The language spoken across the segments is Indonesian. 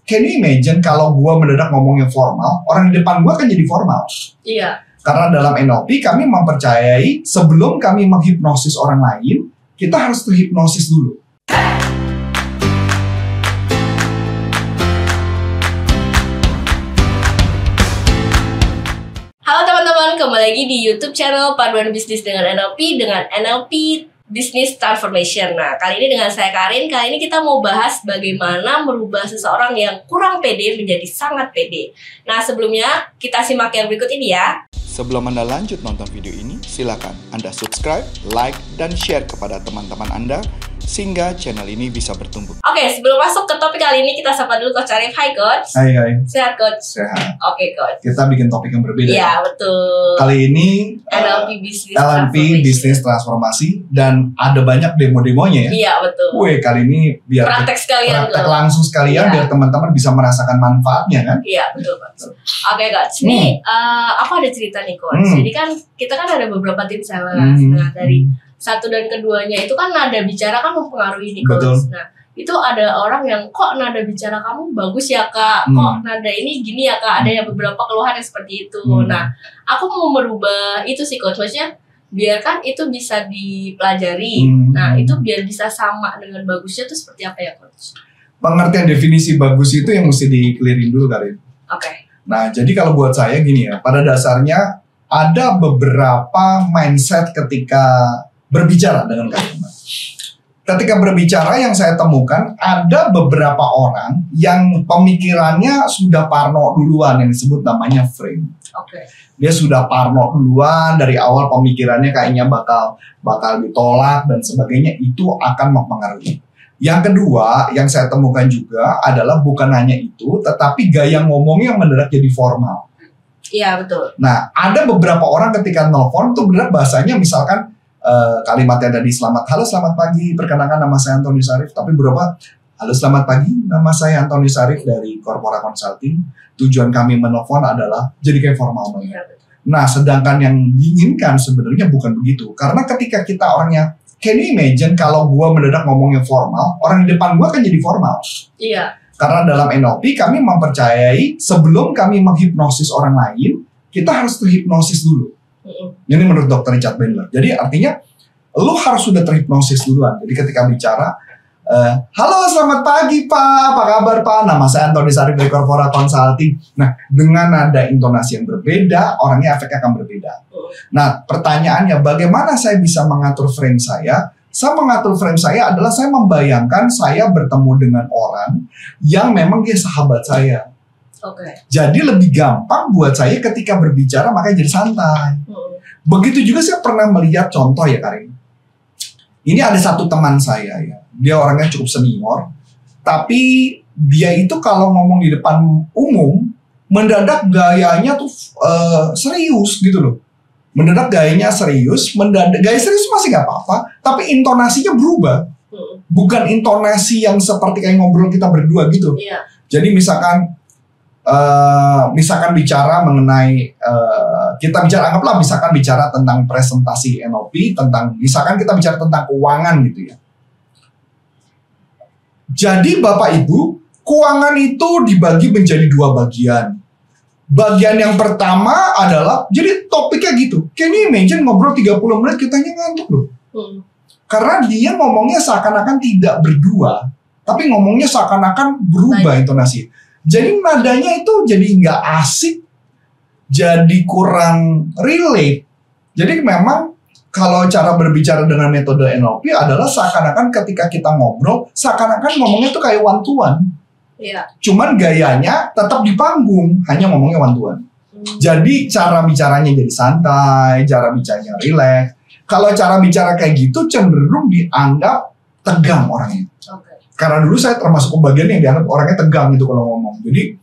can you imagine kalau gue mendadak ngomongnya formal, orang di depan gue kan jadi formal. Iya. Karena dalam NLP kami mempercayai sebelum kami menghipnosis orang lain, kita harus terhipnosis dulu. Halo teman-teman, kembali lagi di YouTube channel Paduan Bisnis dengan NLP Business Transformation. Nah, kali ini dengan saya Karin. Kali ini kita mau bahas bagaimana merubah seseorang yang kurang pede menjadi sangat pede. Nah, sebelumnya kita simak yang berikut ini ya. Sebelum Anda lanjut nonton video ini, silakan Anda subscribe, like, dan share kepada teman-teman Anda sehingga channel ini bisa bertumbuh. Oke, sebelum masuk ke topik kali ini, kita sapa dulu Coach Arif. Hai Coach. Hai. Sehat Coach? Sehat. Oke Coach. Kita bikin topik yang berbeda. Iya, betul. Kali ini NLP Business Transformasi dan ada banyak demo-demonya ya. Iya, betul. Kali ini biar praktek langsung sekalian biar teman-teman bisa merasakan manfaatnya kan. Iya, betul Coach. Oke Coach, ini aku ada cerita nih Coach. Jadi kan kita kan ada beberapa tim sales. Nah, dari satu dan keduanya itu kan nada bicara kan mempengaruhi nih Coach. Betul. Nah, itu ada orang yang kok nada bicara kamu bagus ya Kak, kok nada ini gini ya Kak, ada yang beberapa keluhan yang seperti itu. Nah, aku mau merubah itu sih Coach, maksudnya biarkan itu bisa dipelajari. Nah, itu biar bisa sama dengan bagusnya tuh seperti apa ya Coach? Pengertian definisi bagus itu yang mesti di-clearin dulu Karin. Oke. Nah, jadi kalau buat saya gini ya, pada dasarnya ada beberapa mindset ketika berbicara dengan kalimat. Ketika berbicara yang saya temukan ada beberapa orang yang pemikirannya sudah parno duluan yang disebut namanya frame. Oke. Dia sudah parno duluan dari awal pemikirannya kayaknya bakal ditolak dan sebagainya, itu akan mempengaruhi. Yang kedua yang saya temukan juga adalah bukan hanya itu, tetapi gaya ngomongnya mendadak jadi formal. Iya betul. Nah ada beberapa orang ketika nelfon tuh benar bahasanya misalkan kalimatnya tadi halo selamat pagi, perkenalkan nama saya Antoni Sarif, tapi berapa halo selamat pagi, nama saya Antoni Sarif dari Corpora Consulting, tujuan kami menelpon adalah jadi kayak formal banget. Ya, nah sedangkan yang diinginkan sebenarnya bukan begitu, karena ketika kita orangnya can you imagine kalau gue mendadak ngomongnya formal, orang di depan gue kan jadi formal. Iya. Karena dalam NLP kami mempercayai sebelum kami menghipnosis orang lain, kita harus terhipnosis dulu. Ini menurut Dr. Richard Bandler. Jadi artinya lu harus sudah terhipnosis duluan. Jadi ketika bicara, halo selamat pagi Pak, apa kabar Pak? Nama saya Antoni Sarif dari Corpora Consulting. Nah dengan nada intonasi yang berbeda, orangnya efeknya akan berbeda. Nah pertanyaannya bagaimana saya bisa mengatur frame saya? Saya mengatur frame saya adalah saya membayangkan saya bertemu dengan orang yang memang dia sahabat saya. Jadi lebih gampang buat saya ketika berbicara, makanya jadi santai. Begitu juga saya pernah melihat contoh ya Karin. Ini ada satu teman saya ya, dia orangnya cukup senior, tapi dia itu kalau ngomong di depan umum, mendadak gayanya tuh serius gitu loh. Mendadak gayanya serius, gaya serius masih gak apa-apa, tapi intonasinya berubah. Bukan intonasi yang seperti kayak ngobrol kita berdua gitu. Jadi misalkan bicara mengenai anggaplah misalkan bicara tentang presentasi NLP, misalkan kita bicara tentang keuangan gitu ya. Jadi Bapak Ibu, keuangan itu dibagi menjadi dua bagian. Bagian yang pertama adalah, jadi topiknya gitu, can you imagine ngobrol 30 menit kitanya ngantuk loh. Karena dia ngomongnya seakan-akan tidak berdua, tapi ngomongnya seakan-akan berubah intonasi. Jadi nadanya itu jadi nggak asik, jadi kurang relate. Jadi memang kalau cara berbicara dengan metode NLP adalah seakan-akan ketika kita ngobrol, seakan-akan ngomongnya tuh kayak one to one. Cuman gayanya tetap di panggung, hanya ngomongnya one to one. Jadi cara bicaranya jadi santai, cara bicaranya relax. Kalau cara bicara kayak gitu cenderung dianggap tegang orangnya. Karena dulu saya termasuk bagian yang dianggap orangnya tegang gitu kalau ngomong. Jadi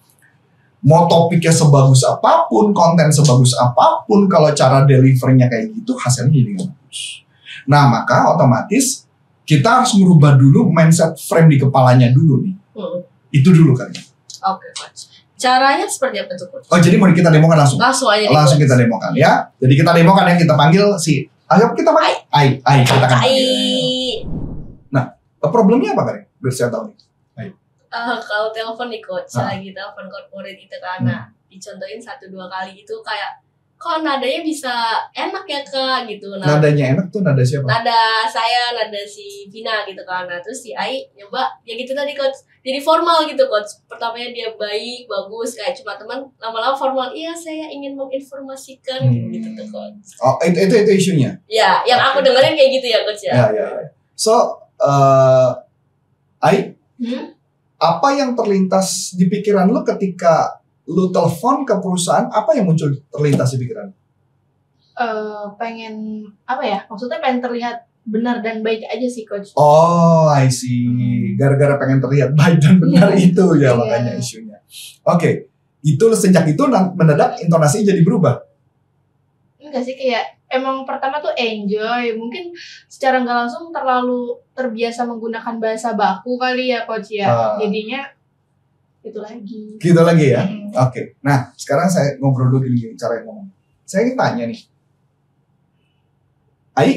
mau topiknya sebagus apapun, konten sebagus apapun, kalau cara delivernya kayak gitu hasilnya jadi nggak bagus. Nah maka otomatis kita harus merubah dulu mindset frame di kepalanya dulu nih. Itu dulu kan. Oke Coach. Caranya seperti apa tuh Coach? Oh jadi mau kita demokan langsung? Langsung aja. Langsung kita demokan ya. Jadi kita demokan ya, kita panggil ayo kita panggil Ai. Kita akan panggil. Nah problemnya apa Karin? Biar saya tahu nih. Kalau telepon nih coach, Ah. lagi telepon corporate itu kan, nah dicontohin 1-2 kali gitu kayak kok nadanya bisa enak ya kak gitu. Nah Nadanya enak tuh nada siapa? nada saya, nada si Vina gitu kan. Nah terus si Ai nyoba ya gitu tadi coach, jadi formal gitu coach. Pertamanya dia baik, bagus kayak cuma teman, lama-lama formal. Iya saya ingin menginformasikan gitu tuh coach. Oh, itu isunya. Ya, yang aku dengerin kayak gitu ya coach ya. Ya. So, Ai, apa yang terlintas di pikiran lu ketika lu telepon ke perusahaan? Apa yang muncul terlintas di pikiran? Pengen apa ya? Maksudnya pengen terlihat benar dan baik aja sih coach. Oh, I see. Gara-gara pengen terlihat baik dan benar itu ya Iya. makanya isunya. Oke, itu sejak itu mendadak intonasi jadi berubah. Enggak sih, kayak emang pertama tuh enjoy. Mungkin secara nggak langsung terlalu terbiasa menggunakan bahasa baku kali ya coach ya. Jadinya itu lagi. Gitu lagi ya. Oke. Nah, sekarang saya ngobrol dulu gini cara yang ngomong. Saya ingin tanya nih. Ai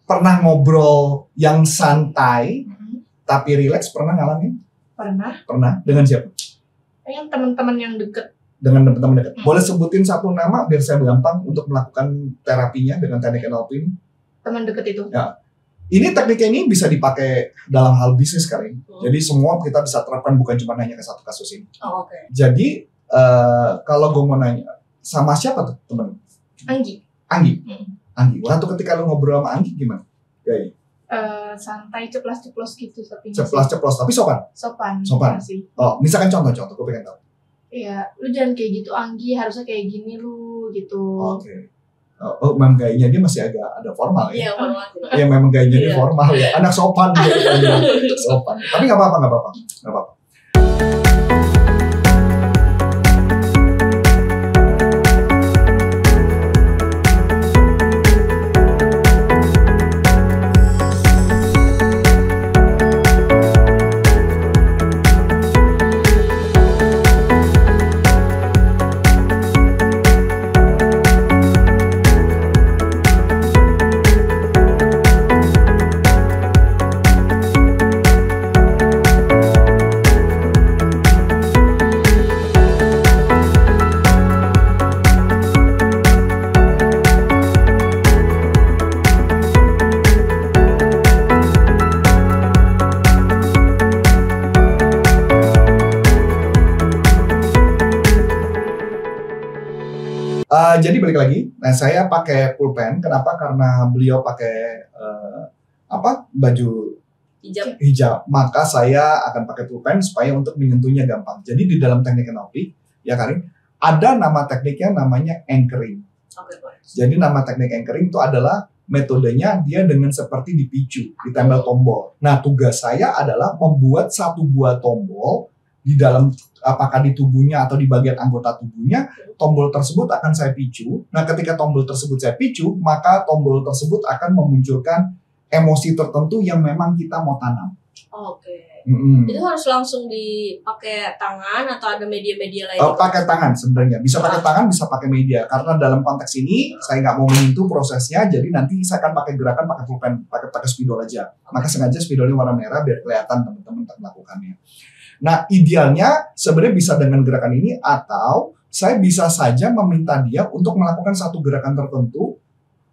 pernah ngobrol yang santai tapi rileks, pernah ngalamin? Pernah. Pernah. Dengan siapa? Pengen teman-teman yang deket. Dengan teman-teman dekat. Boleh sebutin satu nama biar saya gampang untuk melakukan terapinya dengan teknik NLP ini. Teman deket itu. Ya. Ini tekniknya ini bisa dipakai dalam hal bisnis kali ini. Jadi semua kita bisa terapkan, bukan cuma hanya ke satu kasus ini. Oh, oke. Jadi kalau gue mau nanya sama siapa tuh temen? Anggi. Anggi. Waktu ketika lu ngobrol sama Anggi gimana? Kayak Santai, ceplos-ceplos gitu sepertinya. ceplos-ceplos tapi sopan. Sopan. Sih. Oh, misalkan contoh-contoh, gue pengen tahu. Iya, lu jangan kayak gitu Anggi, harusnya kayak gini lu gitu. Oke. Oh, memang gayanya dia masih agak ada formal ya. Iya, formal. Iya, memang gayanya dia Iya. formal ya. Anak sopan gitu kan. Sopan. Tapi nggak apa-apa. Jadi balik lagi, nah saya pakai pulpen. Kenapa? Karena beliau pakai baju hijab. Maka saya akan pakai pulpen supaya untuk menyentuhnya gampang. Jadi di dalam teknik NLP, ya Karin, ada nama tekniknya namanya anchoring. Jadi nama teknik anchoring itu adalah metodenya dia dengan seperti dipicu, ditempel tombol. Nah tugas saya adalah membuat satu buah tombol di dalam, apakah di tubuhnya atau di bagian anggota tubuhnya, tombol tersebut akan saya picu. Nah, ketika tombol tersebut saya picu, maka tombol tersebut akan memunculkan emosi tertentu yang memang kita mau tanam. Oke. Itu harus langsung dipakai tangan atau ada media-media lain? Pakai tangan sebenarnya. Bisa pakai tangan, bisa pakai media. Karena dalam konteks ini, saya nggak mau menyentuh prosesnya, jadi nanti saya akan pakai gerakan, pakai pulpen, pakai spidol aja. Maka sengaja spidolnya warna merah biar kelihatan teman-teman melakukannya. Nah, idealnya sebenarnya bisa dengan gerakan ini, atau saya bisa saja meminta dia untuk melakukan satu gerakan tertentu,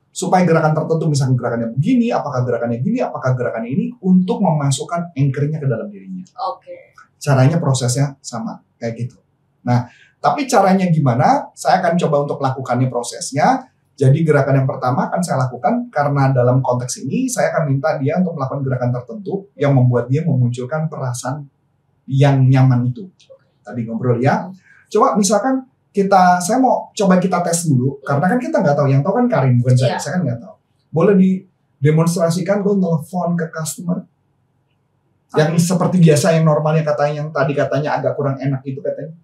supaya gerakan tertentu, misalnya gerakannya begini, apakah gerakannya gini, apakah gerakannya ini, untuk memasukkan anchor-nya ke dalam dirinya. Oke. Caranya, prosesnya sama, kayak gitu. Nah, tapi caranya gimana? Saya akan coba untuk lakukannya prosesnya. Jadi gerakan yang pertama akan saya lakukan, karena dalam konteks ini, saya akan minta dia untuk melakukan gerakan tertentu, yang membuat dia memunculkan perasaan yang nyaman itu. Tadi ngobrol ya. Coba misalkan saya mau coba kita tes dulu, karena kan kita nggak tahu, yang tahu kan Karin, bukan saya. Saya kan nggak tahu. Boleh didemonstrasikan lo nelfon ke customer yang seperti biasa, yang normalnya katanya, yang tadi katanya agak kurang enak itu katanya.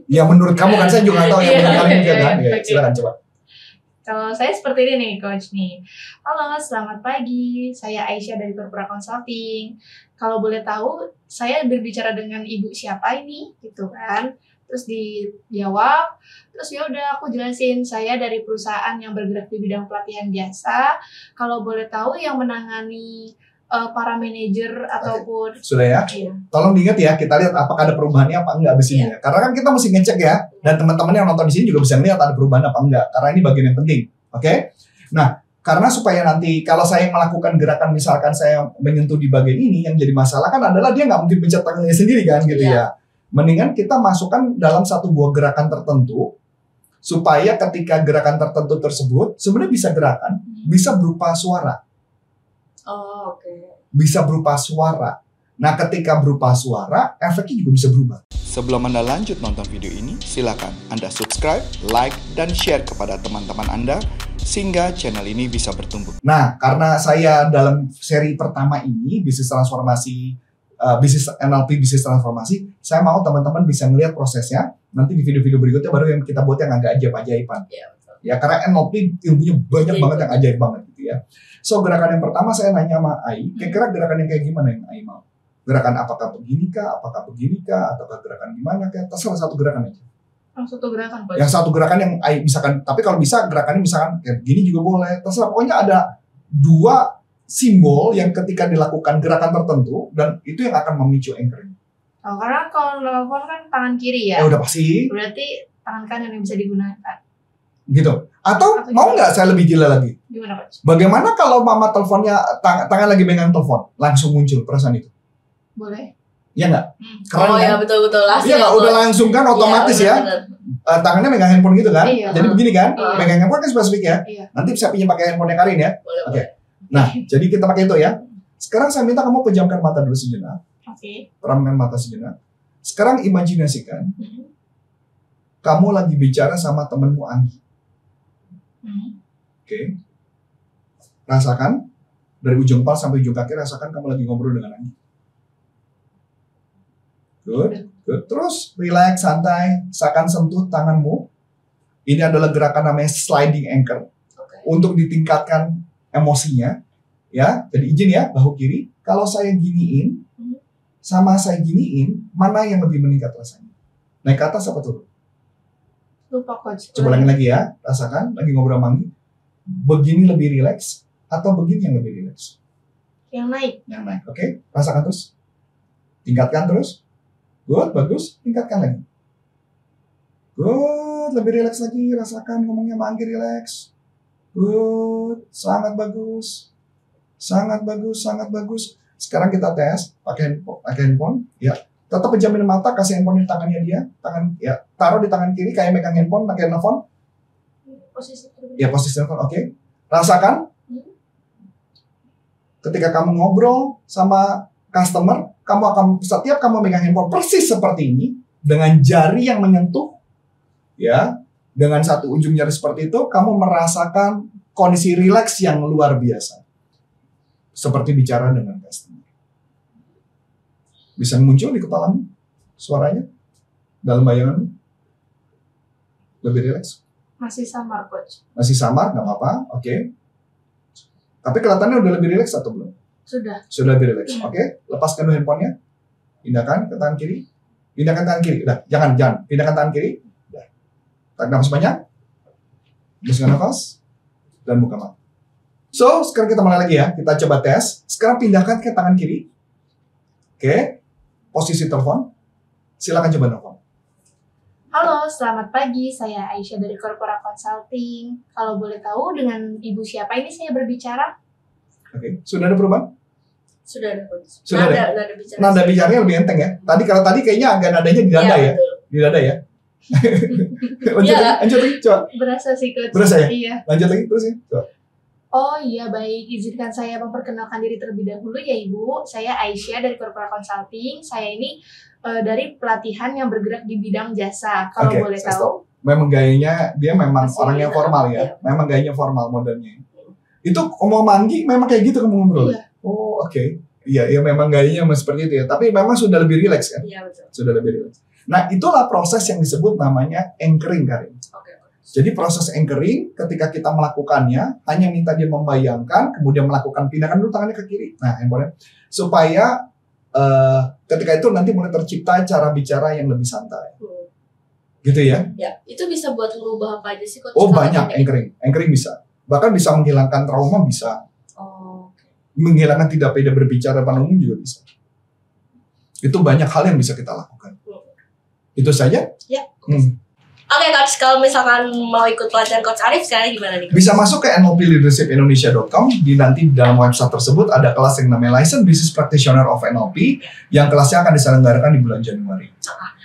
Ya menurut kamu kan, saya juga nggak tahu, yang menurut Karin juga kan. Ya, silakan coba. Kalau saya seperti ini nih, Coach nih. Halo, selamat pagi. Saya Aisyah dari Purpura Consulting. Kalau boleh tahu, saya berbicara dengan ibu siapa ini, gitu kan? Terus dijawab, terus ya udah aku jelasin, saya dari perusahaan yang bergerak di bidang pelatihan jasa. Kalau boleh tahu yang menangani para manajer ataupun Sudah ya? iya. Tolong diingat ya, kita lihat apakah ada perubahannya apa enggak abis ini ya. Karena kan kita mesti ngecek ya, dan teman-teman yang nonton di sini juga bisa lihat ada perubahan apa enggak. Karena ini bagian yang penting, oke? Nah, karena supaya nanti kalau saya melakukan gerakan misalkan saya menyentuh di bagian ini, yang jadi masalah kan adalah dia nggak mungkin pencet tangannya sendiri kan gitu ya. Mendingan kita masukkan dalam satu buah gerakan tertentu supaya ketika gerakan tertentu tersebut sebenarnya bisa gerakan, bisa berupa suara. Oh, oke. Bisa berupa suara. Nah, ketika berupa suara, efeknya juga bisa berubah. Sebelum Anda lanjut nonton video ini, silakan Anda subscribe, like, dan share kepada teman-teman Anda sehingga channel ini bisa bertumbuh. Nah, karena saya dalam seri pertama ini, bisnis transformasi, bisnis NLP, bisnis transformasi, saya mau teman-teman bisa melihat prosesnya. Nanti di video-video berikutnya baru yang kita buat yang agak ajaib-ajaiban. Iya, betul. Ya, karena NLP ilmunya banyak banget yang ajaib banget gitu ya. So, gerakan yang pertama saya nanya sama Ai, kira-kira gerakan yang kayak gimana yang Ai mau? Gerakan apakah begini kah, ataukah gerakan gimana kah? Terserah satu gerakan aja. Satu gerakan, Coach. Yang satu gerakan yang Ai misalkan, tapi kalau bisa gerakannya misalkan kayak begini juga boleh. Terserah, pokoknya ada dua simbol yang ketika dilakukan gerakan tertentu dan itu yang akan memicu anchoring. Oh, karena kalau nelfon kan tangan kiri ya. Ya udah pasti Berarti tangan kanan yang bisa digunakan. gitu. Atau mau nggak saya lebih gila lagi? Gimana, Coach? Bagaimana kalau mama teleponnya tangan lagi megang telepon, langsung muncul perasaan itu? Boleh. Ya nggak? Oh Keren ya, kan? betul-betul. Iya nggak? Udah langsung kan otomatis ya. Tangannya megang handphone gitu kan? Iya. Jadi begini kan? Iya. Megang handphone kan spesifik ya. Iya. Nanti bisa pinjam pakai handphonenya Karin ya. Boleh, Oke. Nah, jadi kita pakai itu ya. Sekarang saya minta kamu pejamkan mata dulu sejenak. Oke. Peramkan mata sejenak. Sekarang imajinasikan Hmm. kamu lagi bicara sama temenmu Anggi. Hmm. Oke. Rasakan dari ujung kepala sampai ujung kaki, rasakan kamu lagi ngobrol dengan Anggi. Good. Terus relax, santai, seakan sentuh tanganmu. Ini adalah gerakan namanya sliding anchor. Oke. Untuk ditingkatkan emosinya, ya. Jadi izin ya, bahu kiri. Kalau saya giniin, sama saya giniin, mana yang lebih meningkat rasanya? Naik ke atas apa turun? Lupa, Coach. Coba lagi ya, rasakan lagi ngobrol sama Anggi. Begini lebih rileks atau begini yang lebih rileks? Yang naik. Yang naik, oke? Rasakan terus. Tingkatkan terus. Good, bagus. Tingkatkan lagi. Good, lebih rileks lagi. Rasakan ngomongnya sama Anggi rileks. Good, sangat bagus. Sangat bagus, sangat bagus. Sekarang kita tes pakai handphone, ya. Tetap pejamin mata, kasih handphone di tangannya dia, taruh di tangan kiri kayak megang handphone, pakai telepon. Posisi terbalik. Ya, posisi telepon, oke. Rasakan. Ketika kamu ngobrol sama customer, kamu akan setiap kamu megang handphone persis seperti ini dengan jari yang menyentuh, ya, dengan satu ujung jari seperti itu, kamu merasakan kondisi rileks yang luar biasa, seperti bicara dengan customer. Bisa muncul di kepalamu suaranya dalam bayanganmu? Lebih rileks? Masih samar, Coach. Masih samar, nggak apa-apa, oke. Tapi kelihatannya udah lebih rileks atau belum? Sudah. Sudah lebih rileks, oke. Lepaskan dulu handphonenya, pindahkan ke tangan kiri, pindahkan tangan kiri, udah, jangan, pindahkan tangan kiri, udah. Tarik nafas banyak, hembuskan nafas, dan buka mata. So, sekarang kita mulai lagi ya, kita coba tes. Sekarang pindahkan ke tangan kiri, oke. Posisi telepon, silakan coba telepon. Halo, selamat pagi. Saya Aisyah dari Corpora Consulting. Kalau boleh tahu dengan ibu siapa ini saya berbicara? Oke, sudah ada perubahan? Sudah ada, Coach. Sudah ada? Nada bicara. Nada bicaranya lebih enteng ya. Tadi kayaknya agak nadanya di dada ya, Betul. di dada ya. Iya. lanjut lagi, coba. Berasa sih, Coach. Berasa ya? Iya. Lanjut lagi terus ya. Coba. Oh iya, baik. Izinkan saya memperkenalkan diri terlebih dahulu ya, Ibu. Saya Aisyah dari Corpora Consulting. Saya ini dari pelatihan yang bergerak di bidang jasa. Kalau Oke, boleh saya tahu. Memang gayanya dia memang Masih orangnya enak, formal ya. iya. Memang gayanya formal modelnya. Itu mau manggi memang kayak gitu kamu ngobrol. Iya. Oh, oke. Iya, memang gayanya seperti itu ya. Tapi memang sudah lebih rileks kan? Iya, betul. Sudah lebih rileks. Nah, itulah proses yang disebut namanya anchoring, Karin. Oke. Jadi proses anchoring ketika kita melakukannya hanya minta dia membayangkan, kemudian melakukan pindahkan dulu tangannya ke kiri. Nah, handphone supaya ketika itu nanti mulai tercipta cara bicara yang lebih santai. Gitu ya? Ya, itu bisa buat merubah apa aja sih, Coach? Oh, Kalau banyak ini? anchoring bisa. Bahkan bisa menghilangkan trauma bisa. Oh, oke. menghilangkan tidak pede berbicara depan umum juga bisa. Itu banyak hal yang bisa kita lakukan. Itu saja? Ya. Oke Coach, kalau misalkan mau ikut pelatihan Coach Arif sekarang gimana nih? Bisa masuk ke nlpleadershipinindonesia.com. Nanti di dalam website tersebut ada kelas yang namanya Licensed Business Practitioner of NLP yang kelasnya akan diselenggarakan di bulan Januari.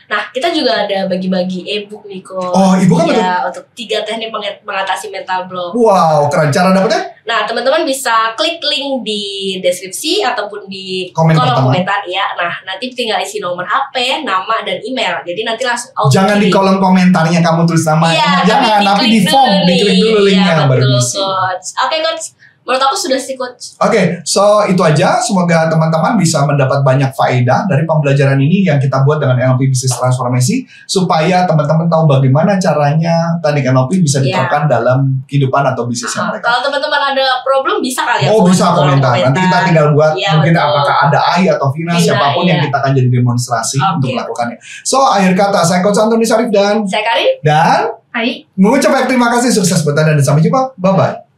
Nah, kita juga ada bagi-bagi e-book nih Coach. Oh, e-book apa tuh? Ya, untuk 3 teknik mengatasi mental block. Wow, keren. Cara dapetnya? Nah, teman-teman bisa klik link di deskripsi ataupun di Komen kolom pertama. komentar ya. Nah, nanti tinggal isi nomor HP, nama, dan email. Jadi nanti langsung auto Jangan di kirim. kolom komentarnya kamu tulis nama. Iya, Jangan, tapi di diklik form, dulu nih. diklik dulu linknya Iya, baru betul, diisi. Coach. Oke, Coach. Menurut aku sudah sih, Coach. Oke, so itu aja. Semoga teman-teman bisa mendapat banyak faedah dari pembelajaran ini yang kita buat dengan NLP Business Transformasi, supaya teman-teman tahu bagaimana caranya teknik NLP bisa diterapkan dalam kehidupan atau bisnisnya mereka. Kalau teman-teman ada problem bisa kali ya. Oh, Coach, bisa di kolom komentar. Nanti kita tinggal buat Iya, mungkin betul. apakah ada AI atau Vina, siapapun yang kita akan jadi demonstrasi Oke. untuk melakukannya. So, akhir kata, saya Coach Antoni Syarif dan Saya Karin. mengucapkan terima kasih, sukses buat Anda dan sampai jumpa. Bye-bye.